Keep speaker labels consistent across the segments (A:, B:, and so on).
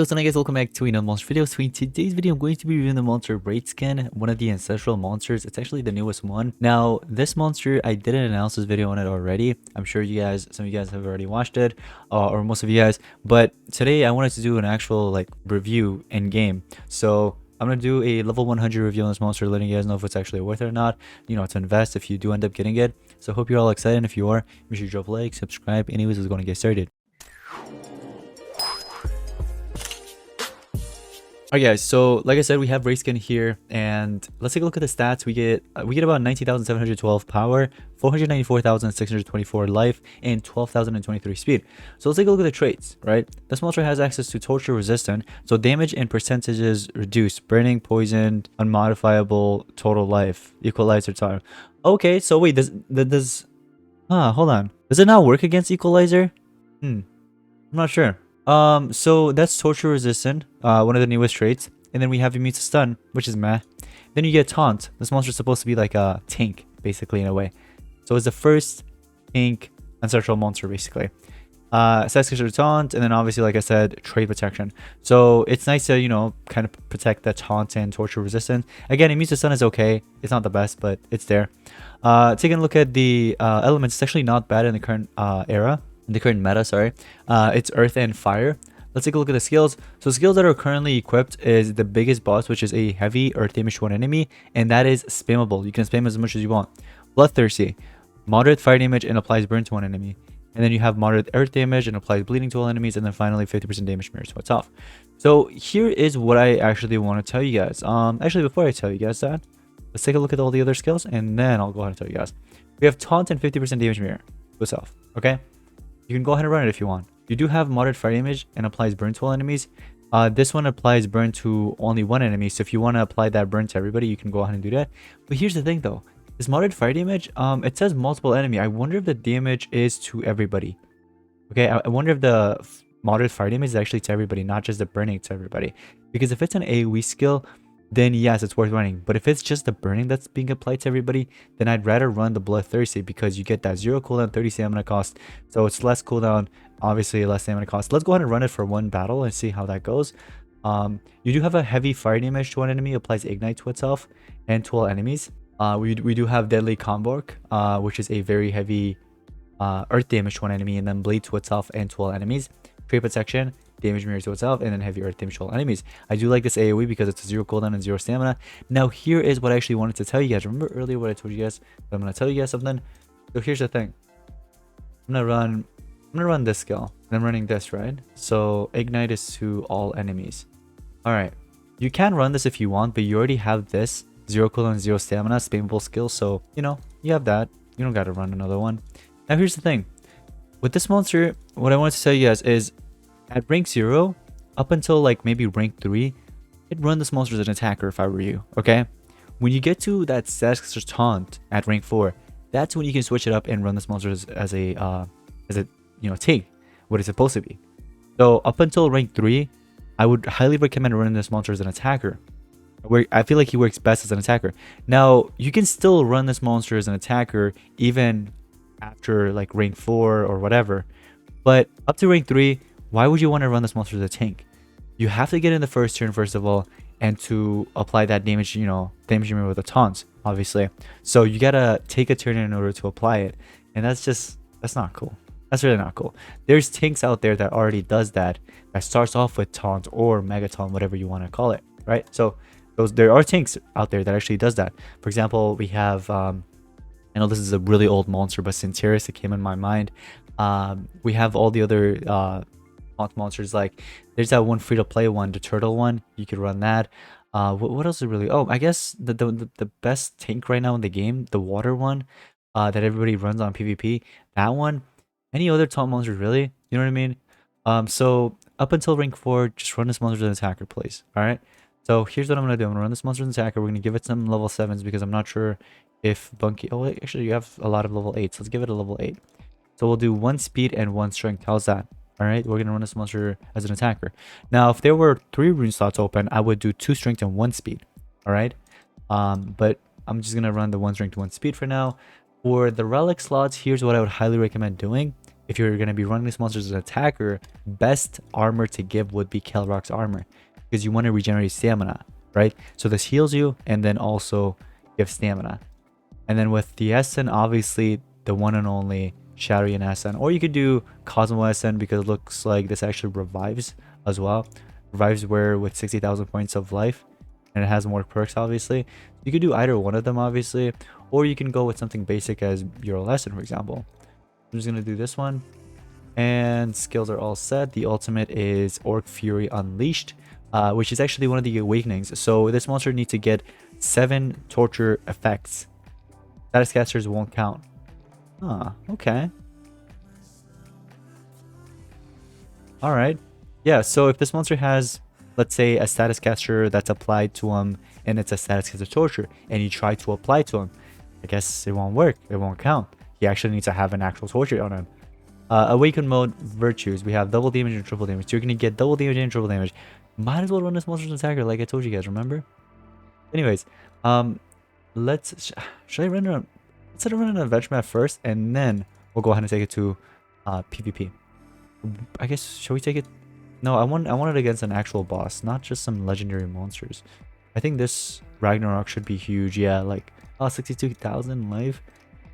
A: So guys, welcome back to another monster video. So in today's video, I'm going to be reviewing the monster Rageskin, one of the ancestral monsters. It's actually the newest one. Now, this monster, I did an analysis video on it already. I'm sure some of you guys have already watched it, or most of you guys. But today, I wanted to do an actual review in game. So I'm gonna do a level 100 review on this monster, letting you guys know if it's actually worth it or not. You know, to invest if you do end up getting it. So I hope you're all excited. And if you are, make sure you drop a like, subscribe. Anyways, let's go and get started. Alright guys, so like I said, we have Rageskin here, and let's take a look at the stats. We get about 19,712 power, 494,624 life, and 12,023 speed. So let's take a look at the traits, right? This monster has access to torture resistant, so damage and percentages reduced, burning, poisoned, unmodifiable, total life, equalizer time. Okay, so wait, hold on. Does it not work against equalizer? I'm not sure. So that's torture resistant, one of the newest traits. And then we have immune to stun, which is meh. Then you get taunt. This monster is supposed to be like a tank, basically, in a way. So it's the first tank ancestral monster, basically. Sacrifice taunt, and then obviously, like I said, trait protection. So it's nice to, you know, kind of protect the taunt and torture resistance. Again, immune to stun is okay. It's not the best, but it's there. Taking a look at the elements, it's actually not bad in the current era. In the current meta, sorry. It's earth and fire. Let's take a look at the skills. So skills that are currently equipped is the biggest boss, which is a heavy earth damage to one enemy, and that is spammable. You can spam as much as you want. Bloodthirsty, moderate fire damage and applies burn to one enemy. And then you have moderate earth damage and applies bleeding to all enemies, and then finally 50% damage mirrors what's off. So here is what I actually want to tell you guys. Actually, before I tell you guys that, let's take a look at all the other skills, and then I'll go ahead and tell you guys. We have taunt and 50% damage mirror to itself. Okay. You can go ahead and run it if you want. You do have moderate fire damage and applies burn to all enemies. This one applies burn to only one enemy. So if you want to apply that burn to everybody, you can go ahead and do that. But here's the thing though. This moderate fire damage, it says multiple enemy. I wonder if the damage is to everybody. Okay, I wonder if the moderate fire damage is actually to everybody, not just the burning to everybody. Because if it's an AoE skill, then yes, it's worth running. But if it's just the burning that's being applied to everybody, then I'd rather run the Bloodthirsty because you get that 0 cooldown, 30 stamina cost. So it's less cooldown, obviously less stamina cost. Let's go ahead and run it for one battle and see how that goes. You do have a heavy fire damage to one enemy, applies ignite to itself and to all enemies. We do have deadly Khalorc, which is a very heavy earth damage to one enemy, and then bleed to itself and to all enemies. Trait protection, damage mirror to itself, and then heavy earth damage to all enemies. I do like this AoE because it's a 0 cooldown and 0 stamina. Now here is what I actually wanted to tell you guys. Remember earlier what I told you guys? But I'm gonna tell you guys something. So here's the thing. I'm gonna run this skill, and I'm running this, right? So ignite is to all enemies. All right, you can run this if you want, but you already have this 0 cooldown, 0 stamina, spammable skill. So you know you have that. You don't gotta run another one. Now here's the thing. With this monster, what I wanted to tell you guys is, at rank 0, up until like maybe rank 3, I'd run this monster as an attacker if I were you, okay? When you get to that Sacrifice taunt at rank 4, that's when you can switch it up and run this monster as a you know, tank, what it's supposed to be. So up until rank 3, I would highly recommend running this monster as an attacker. I feel like he works best as an attacker. Now, you can still run this monster as an attacker even after like rank 4 or whatever, but up to rank 3, why would you want to run this monster as a tank? You have to get in the first turn first of all, and to apply that damage, you know, damage with the taunts, obviously. So you gotta take a turn in order to apply it, and that's not cool. That's really not cool. There's tanks out there that already does that starts off with taunt or mega taunt, whatever you want to call it, right? So there are tanks out there that actually does that. For example, we have I know this is a really old monster, but Sinteris, it came in my mind. We have all the other monsters, like there's that one free-to-play one, the turtle one. You could run that. What else is really? Oh, I guess the best tank right now in the game, the water one, that everybody runs on PvP. That one. Any other taunt monsters really? You know what I mean? So up until rank 4, just run this monster as an attacker, please. All right. So here's what I'm gonna do. I'm gonna run this monster as an attacker. We're gonna give it some level 7s because I'm not sure if Bunky. Oh, actually, you have a lot of level 8s. Let's give it a level 8. So we'll do 1 speed and 1 strength. How's that? All right, we're gonna run this monster as an attacker. Now, if there were 3 rune slots open, I would do 2 strength and 1 speed. All right, but I'm just gonna run the 1 strength, 1 speed for now. For the relic slots, here's what I would highly recommend doing. if you're going to be running this monster as an attacker, best armor to give would be Khalorc's armor, because you want to regenerate stamina, right? So this heals you and then also gives stamina. And then with the SN, obviously the one and only Shadowyan SN, or you could do Cosmo SN, because it looks like this actually revives as well. Revives wear with 60,000 points of life, and it has more perks obviously. You could do either one of them obviously, or you can go with something basic as Euro Lesson, for example. I'm just gonna do this one, and skills are all set. The ultimate is Orc Fury Unleashed, which is actually one of the awakenings. So this monster needs to get 7 torture effects. Status casters won't count. Ah, okay. All right. Yeah, so if this monster has, let's say, a status caster that's applied to him, and it's a status caster torture, and you try to apply to him, I guess it won't work. It won't count. He actually needs to have an actual torture on him. Awaken mode virtues. We have double damage and triple damage. So you're going to get double damage and triple damage. Might as well run this monster's attacker like I told you guys, remember? Anyways, should I run a, let's run an adventure map first, and then we'll go ahead and take it to PvP. I guess, should we take it? No, I want it against an actual boss, not just some legendary monsters. I think this Ragnarok should be huge. Yeah, like 62,000 life.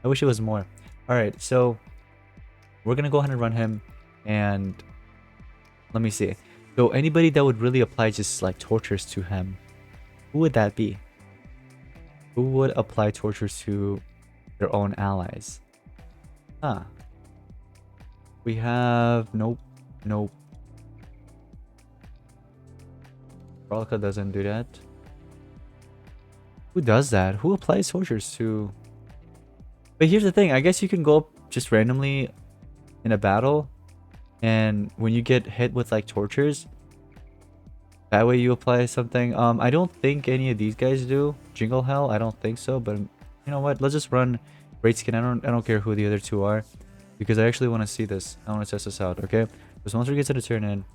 A: I wish it was more. All right, so we're gonna go ahead and run him, and let me see. So anybody that would really apply just like tortures to him, who would that be? Who would apply tortures to their own allies? Huh. We have nope. Rolka doesn't do that. Who does that? Who applies tortures to? But here's the thing. I guess you can go up just randomly in a battle, and when you get hit with like tortures, that way you apply something. I don't think any of these guys do. Jingle Hell, I don't think so. But you know what? Let's just run Rageskin. I don't care who the other two are, because I actually want to see this. I want to test this out. Okay, this monster gets to turn in.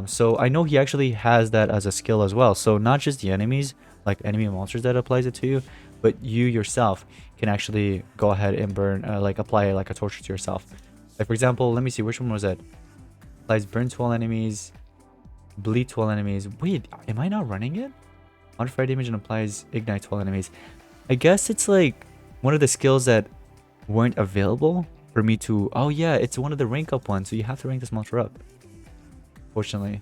A: So I know he actually has that as a skill as well. So not just the enemies, like enemy monsters that applies it to you, but you yourself can actually go ahead and burn, like apply like a torture to yourself. Like for example, let me see, which one was it? Applies burn to all enemies, bleed to all enemies. Wait, am I not running it? Modify damage and applies ignite to all enemies. I guess it's like one of the skills that weren't available for me to. Oh yeah, it's one of the rank up ones, so you have to rank this monster up. Fortunately.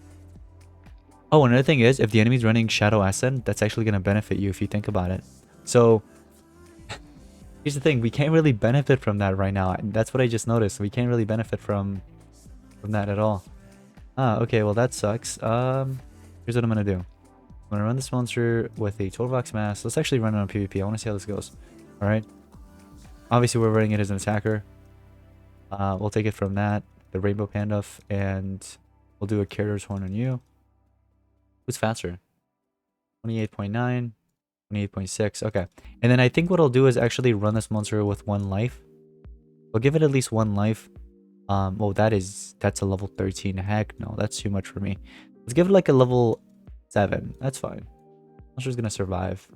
A: Oh, another thing is, if the enemy's running Shadow Ascent, that's actually going to benefit you if you think about it. So, here's the thing, we can't really benefit from that right now. That's what I just noticed. We can't really benefit from that at all. Ah, okay, well that sucks. Here's what I'm going to do. I'm going to run this monster with a Toolbox Mask. Let's actually run it on PvP. I want to see how this goes. Alright. Obviously, we're running it as an attacker. We'll take it from that, the Rainbow Panduf, and we'll do a Carrier's Horn on you. Who's faster? 28.9, 28.6. Okay. And then I think what I'll do is actually run this monster with 1 life. I'll give it at least 1 life. Well, that's a level 13. Heck no, that's too much for me. Let's give it like a level 7. That's fine. Monster's gonna survive.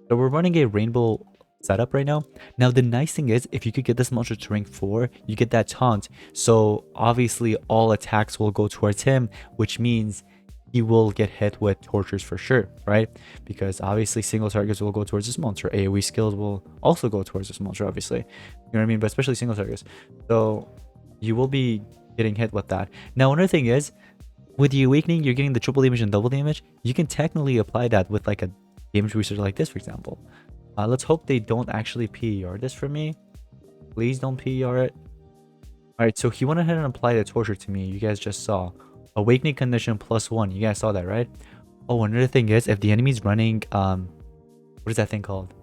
A: So we're running a rainbow setup right now. Now the nice thing is, if you could get this monster to rank 4, you get that taunt. So obviously all attacks will go towards him, which means he will get hit with tortures for sure, right? Because obviously single targets will go towards this monster. AoE skills will also go towards this monster, obviously. You know what I mean? But especially single targets. So you will be getting hit with that. Now another thing is, with the awakening, you're getting the triple damage and double damage. You can technically apply that with like a damage booster like this, for example. Let's hope they don't actually PER this for me. Please don't PER it. Alright, so he went ahead and applied a torture to me. You guys just saw. Awakening condition +1. You guys saw that, right? Oh, another thing is, if the enemy's running, what is that thing called?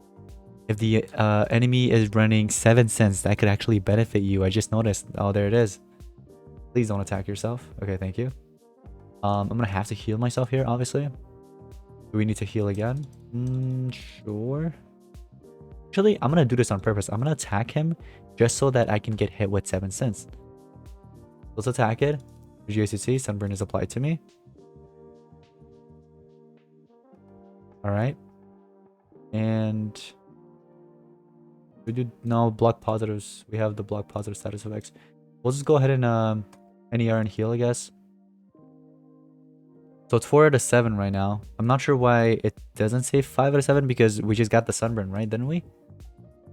A: If the enemy is running 7 cents, that could actually benefit you. I just noticed. Oh, there it is. Please don't attack yourself. Okay, thank you. I'm gonna have to heal myself here, obviously. Do we need to heal again? Sure. Actually, I'm gonna do this on purpose. I'm gonna attack him just so that I can get hit with 7 cents. Let's attack it. As you guys see, Sunburn is applied to me. Alright. And we do no block positives. We have the block positive status effects. We'll just go ahead and NER and heal, I guess. So it's 4 out of 7 right now. I'm not sure why it doesn't say 5 out of 7 because we just got the sunburn, right? Didn't we?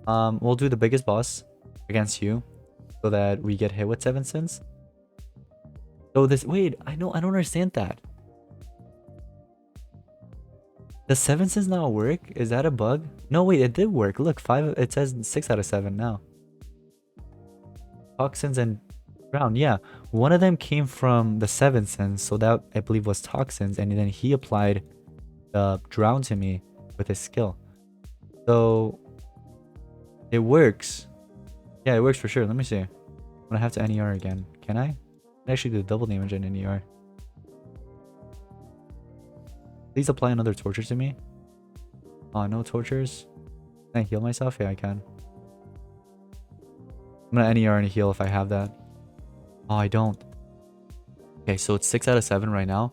A: We'll do the biggest boss against you so that we get hit with 7 sins. So this, wait, I don't understand that. Does 7 sins not work? Is that a bug? No, wait, it did work. Look, 5, it says 6 out of 7 now. Toxins and drown, yeah. One of them came from the 7 sins, so that I believe was toxins, and then he applied the drown to me with his skill. So it works. Yeah, it works for sure. Let me see. I'm gonna have to NER again. Can I? I actually do double damage in NER. Please apply another torture to me. Oh, no tortures. Can I heal myself? Yeah, I can. I'm gonna NER and heal if I have that. Oh, I don't. Okay, so it's 6 out of 7 right now.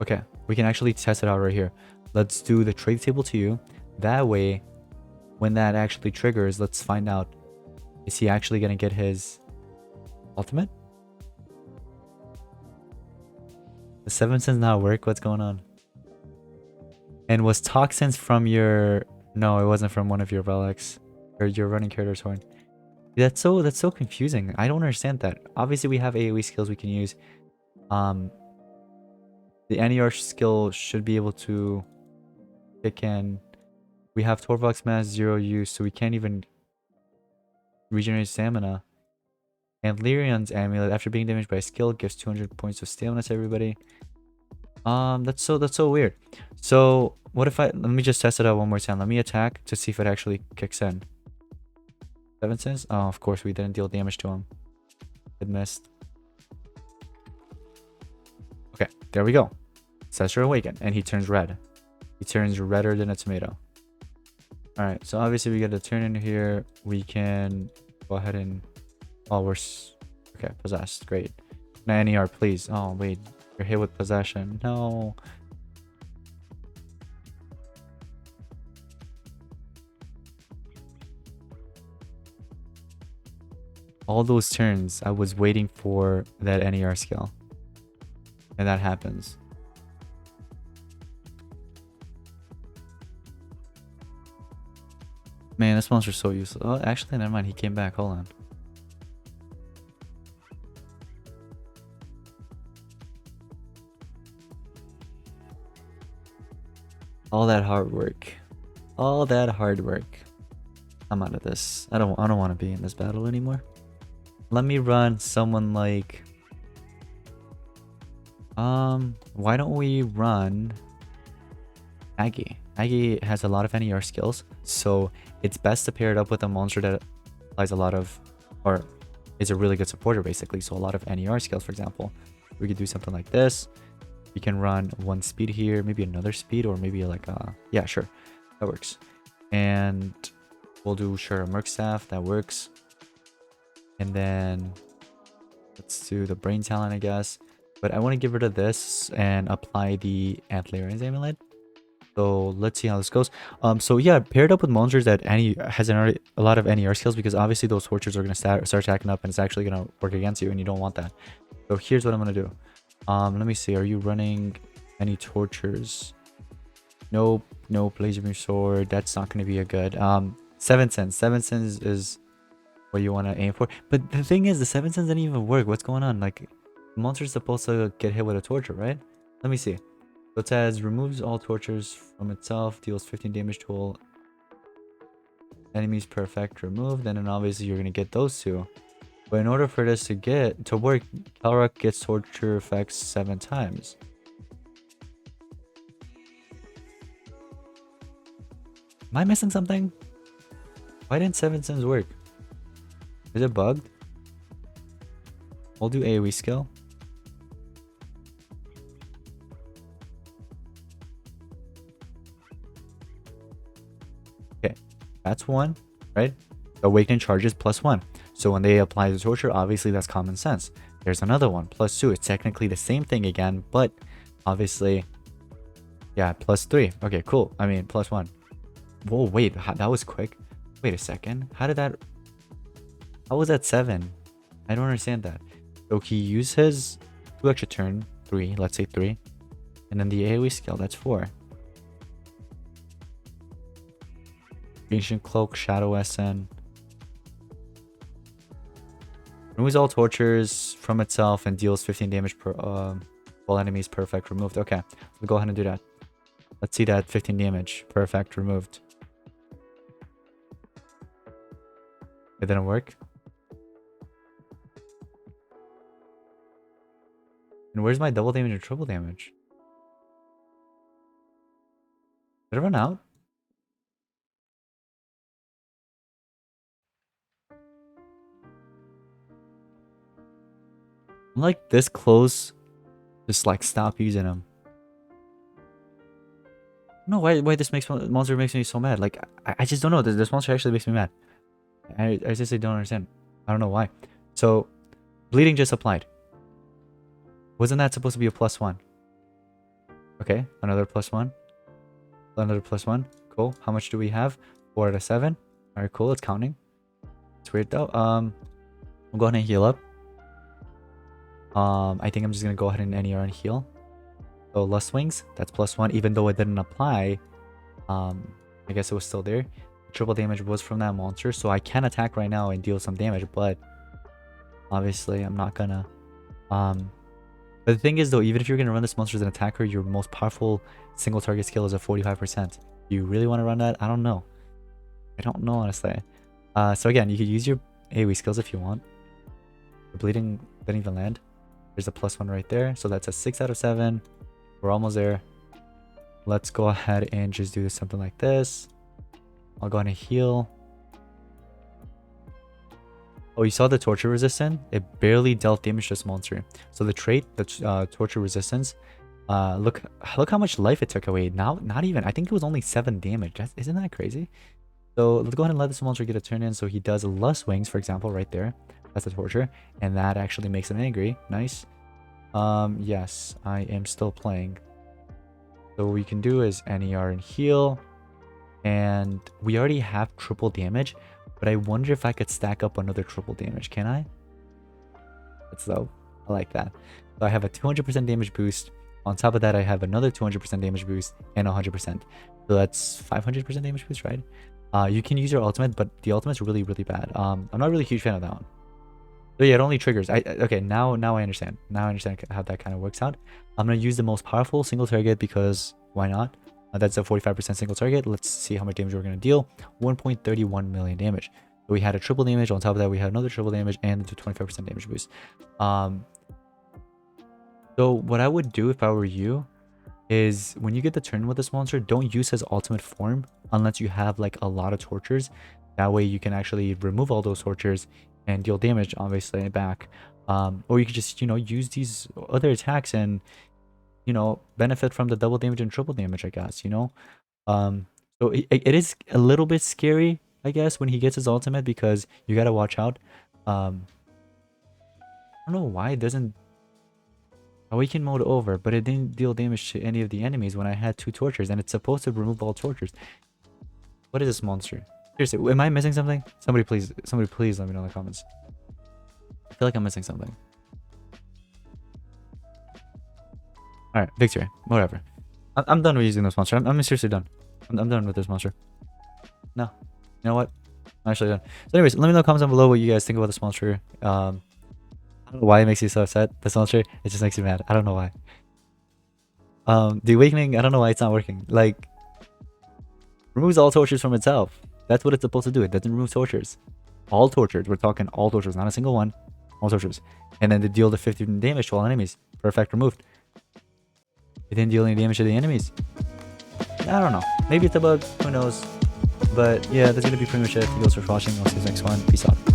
A: Okay, we can actually test it out right here. Let's do the trade table to you. That way, when that actually triggers, let's find out. Is he actually gonna get his ultimate? The 7 sins not work? What's going on? And was toxins from your... No, it wasn't from one of your relics. Or your running character's horn. That's so confusing. I don't understand that. Obviously, we have AoE skills we can use. The NER skill should be able to kick in. We have Torvox Mass 0 use, so we can't even regenerate stamina. And Lyrion's amulet, after being damaged by a skill, gives 200 points of stamina to everybody. That's so weird. So what if let me just test it out one more time. Let me attack to see if it actually kicks in. 7 sins? Oh, of course we didn't deal damage to him. It missed. Okay, there we go. Sesser awakened, and he turns red. He turns redder than a tomato. Alright, so obviously we get a turn in here. We can go ahead and... Oh, we're... Okay, possessed. Great. Now NER, please. Oh, wait. You're hit with possession. No. All those turns, I was waiting for that NER skill. And that happens. Man, this monster's so useless. Oh, actually, never mind. He came back. Hold on. All that hard work. All that hard work. I'm out of this. I don't want to be in this battle anymore. Let me run someone like... why don't we run Aggie? Aggie has a lot of NER skills, so it's best to pair it up with a monster that applies a lot of, or is a really good supporter basically, so a lot of NER skills. For example, we could do something like this. We can run one speed here, maybe another speed, or maybe like yeah, sure, that works. And we'll do sure a Merc Staff, that works. And then let's do the Brain Talent, I guess. But I want to get rid of this and apply the Antlerion's amulet. So let's see how this goes. So yeah, paired up with monsters that has a lot of NER skills, because obviously those tortures are gonna start attacking up, and it's actually gonna work against you, and you don't want that. So here's what I'm gonna do. Let me see. Are you running any tortures? Nope. Nope. Laser beam sword. That's not gonna be a good. 7 sins. 7 sins is what you want to aim for. But the thing is, the 7 sins didn't even work. What's going on? Like, the monster's supposed to get hit with a torture, right? Let me see. So it says removes all tortures from itself, deals 15 damage to all enemies per effect removed, and then obviously you're gonna get those two. But in order for this to work, Khalorc gets torture effects 7 times. Am I missing something? Why didn't 7 sins work? Is it bugged? We'll do AoE skill. Okay, that's 1, right? Awakening charges +1. So when they apply the torture, obviously that's common sense. There's another one, +2. It's technically the same thing again, but obviously, yeah, +3. Okay, cool. I mean, +1. Whoa, wait, that was quick. Wait a second. How was that 7? I don't understand that. So he uses 2 extra turn, 3, let's say 3. And then the AoE skill, that's 4. Ancient Cloak, Shadow SN. Removes all tortures from itself and deals 15 damage per all enemies. Perfect. Removed. Okay, we'll go ahead and do that. Let's see that 15 damage. Perfect. Removed. It didn't work. And where's my double damage and triple damage? Did it run out? I'm like this close. Just like stop using him. No, why this monster makes me so mad? Like I just don't know. This monster actually makes me mad. I just don't understand. I don't know why. So bleeding just applied. Wasn't that supposed to be a +1? Okay, another +1. Another +1. Cool. How much do we have? 4 out of 7. Alright, cool. It's counting. It's weird though. We'll go ahead and heal up. I think I'm just gonna go ahead and NER and heal. So Lust Wings, that's +1, even though it didn't apply. I guess it was still there. Triple damage was from that monster, so I can attack right now and deal some damage, but obviously I'm not gonna. But the thing is though, even if you're gonna run this monster as an attacker, your most powerful single target skill is a 45%. You really want to run that? I don't know. I don't know honestly. So again, you could use your AoE skills if you want. The bleeding didn't even land. There's a +1 right there, so that's a 6 out of 7. We're almost there. Let's go ahead and just do something like this. I'll go ahead and heal. Oh, you saw the torture resistance? It barely dealt damage to this monster. So the trait, the torture resistance, look how much life it took away. Now, not even. I think it was only 7 damage. Isn't that crazy? So let's go ahead and let this monster get a turn in. So he does Lust Wings, for example, right there. That's the torture, and that actually makes him angry. Nice. Yes, I am still playing. So what we can do is NER and heal, and we already have triple damage, but I wonder if I could stack up another triple damage. Can I? That's dope. I like that. So I have a 200% damage boost. On top of that, I have another 200% damage boost and 100%. So that's 500% damage boost, right? You can use your ultimate, but the ultimate's really, really bad. I'm not really a huge fan of that one. So yeah, it only triggers. Okay, now I understand. Now I understand how that kind of works out. I'm gonna use the most powerful single target because why not? That's a 45% single target. Let's see how much damage we're gonna deal. 1.31 million damage. So we had a triple damage. On top of that, we had another triple damage and the 25% damage boost. So what I would do if I were you is when you get the turn with this monster, don't use his ultimate form unless you have like a lot of tortures. That way you can actually remove all those tortures and deal damage obviously back, or you could just use these other attacks and benefit from the double damage and triple damage, I guess. So it is a little bit scary, I guess, when he gets his ultimate, because you gotta watch out. I don't know why it doesn't awaken mode over, but it didn't deal damage to any of the enemies when I had 2 tortures, and it's supposed to remove all tortures. What is this monster? Seriously, am I missing something? Somebody please let me know in the comments. I feel like I'm missing something. Alright, victory. Whatever. I'm done with using this monster. I'm seriously done. I'm done with this monster. No. You know what? I'm actually done. So anyways, let me know in the comments down below what you guys think about this monster. I don't know why it makes you so upset. This monster, it just makes you mad. I don't know why. The awakening, I don't know why it's not working. Like, removes all tortures from itself. That's what it's supposed to do. It doesn't remove tortures. All tortures. We're talking all tortures, not a single one. All tortures. And then to deal the 15 damage to all enemies. Perfect, removed. It didn't deal any damage to the enemies. I don't know. Maybe it's a bug. Who knows? But yeah, that's going to be pretty much it. Thank you guys for watching. I'll see you next one. Peace out.